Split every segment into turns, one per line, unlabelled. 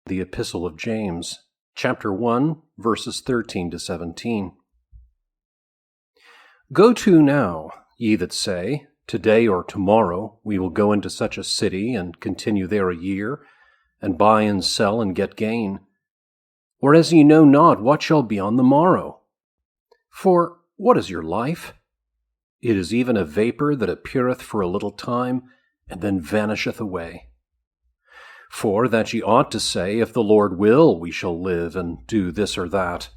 the Epistle of James, chapter 1, verses 13 to 17. Go to now, ye that say, Today or tomorrow we will go into such a city, and continue there a year, and buy and sell and get gain. Whereas ye know not what shall be on the morrow. For what is your life? It is even a vapour that appeareth for a little time, and then vanisheth away. For that ye ought to say, If the Lord will, we shall live, and do this or that.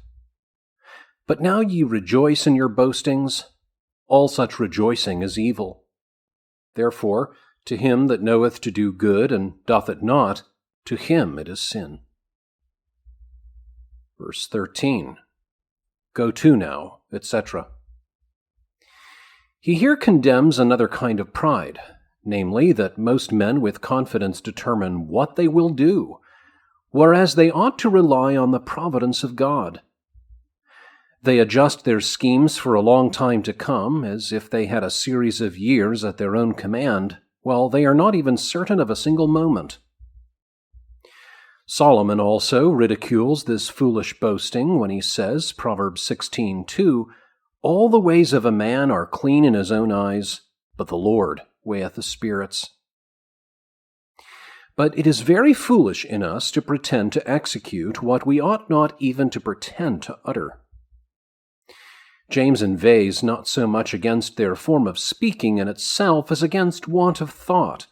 But now ye rejoice in your boastings. All such rejoicing is evil. Therefore, to him that knoweth to do good, and doth it not, to him it is sin. Verse 13. Go to now, etc. He here condemns another kind of pride, namely, that most men with confidence determine what they will do, whereas they ought to rely on the providence of God. They adjust their schemes for a long time to come, as if they had a series of years at their own command, while they are not even certain of a single moment. Solomon also ridicules this foolish boasting when he says, Proverbs 16:2, All the ways of a man are clean in his own eyes, but the Lord weigheth the spirits. But it is very foolish in us to pretend to execute what we ought not even to pretend to utter. James inveighs not so much against their form of speaking in itself as against want of thought,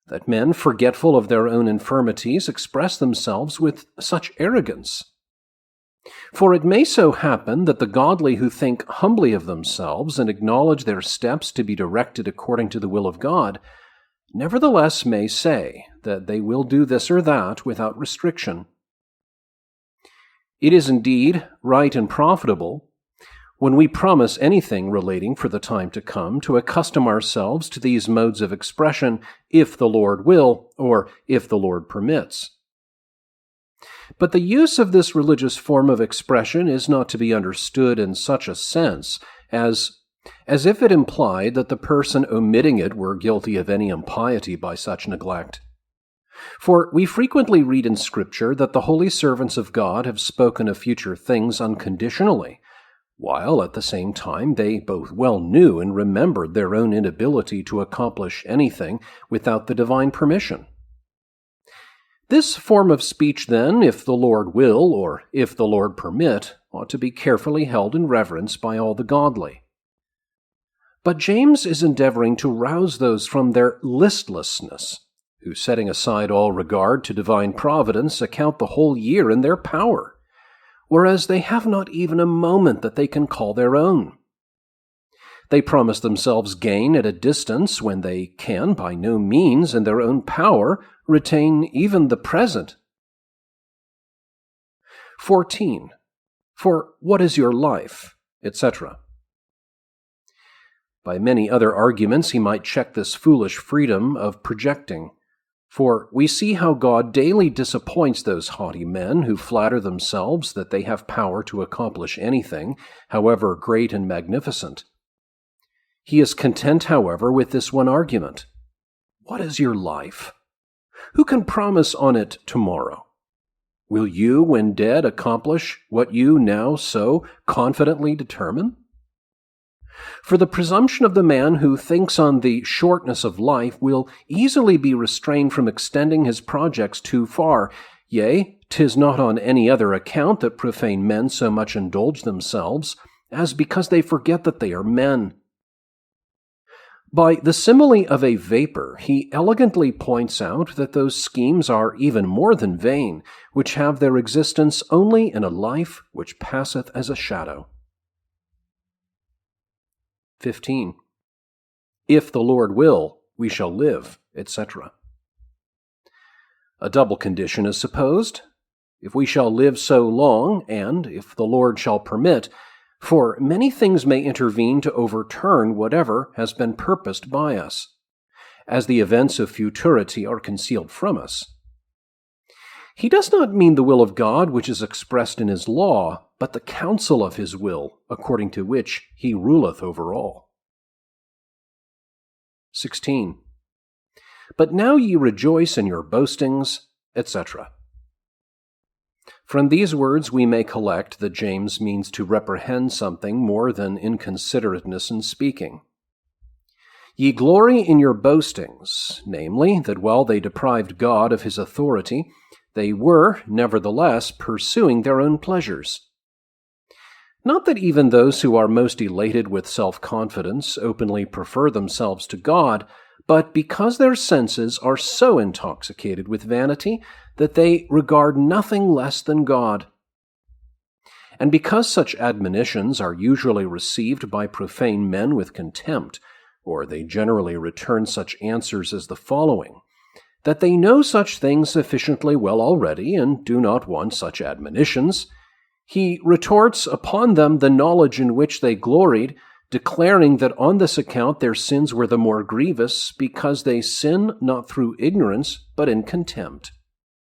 that men, forgetful of their own infirmities, express themselves with such arrogance. For it may so happen that the godly who think humbly of themselves and acknowledge their steps to be directed according to the will of God, nevertheless may say that they will do this or that without restriction. It is indeed right and profitable, when we promise anything relating for the time to come, to accustom ourselves to these modes of expression, if the Lord will, or if the Lord permits. But the use of this religious form of expression is not to be understood in such a sense as if it implied that the person omitting it were guilty of any impiety by such neglect. For we frequently read in Scripture that the holy servants of God have spoken of future things unconditionally, while at the same time they both well knew and remembered their own inability to accomplish anything without the divine permission. This form of speech, then, if the Lord will, or if the Lord permit, ought to be carefully held in reverence by all the godly. But James is endeavoring to rouse those from their listlessness, who, setting aside all regard to divine providence, account the whole year in their power, whereas they have not even a moment that they can call their own. They promise themselves gain at a distance when they can by no means in their own power retain even the present. 14. For what is your life, etc. By many other arguments he might check this foolish freedom of projecting. For we see how God daily disappoints those haughty men who flatter themselves that they have power to accomplish anything, however great and magnificent. He is content, however, with this one argument. What is your life? Who can promise on it tomorrow? Will you, when dead, accomplish what you now so confidently determine? For the presumption of the man who thinks on the shortness of life will easily be restrained from extending his projects too far. Yea, 'tis not on any other account that profane men so much indulge themselves, as because they forget that they are men. By the simile of a vapour, he elegantly points out that those schemes are even more than vain, which have their existence only in a life which passeth as a shadow. 15. If the Lord will, we shall live, etc. A double condition is supposed. If we shall live so long, and if the Lord shall permit, for many things may intervene to overturn whatever has been purposed by us, as the events of futurity are concealed from us. He does not mean the will of God which is expressed in his law, but the counsel of his will, according to which he ruleth over all. 16. But now ye rejoice in your boastings, etc. From these words we may collect that James means to reprehend something more than inconsiderateness in speaking. Ye glory in your boastings, namely, that while they deprived God of his authority, they were, nevertheless, pursuing their own pleasures. Not that even those who are most elated with self-confidence openly prefer themselves to God, but because their senses are so intoxicated with vanity that they regard nothing less than God. And because such admonitions are usually received by profane men with contempt, or they generally return such answers as the following, that they know such things sufficiently well already and do not want such admonitions, he retorts upon them the knowledge in which they gloried, declaring that on this account their sins were the more grievous, because they sin not through ignorance, but in contempt.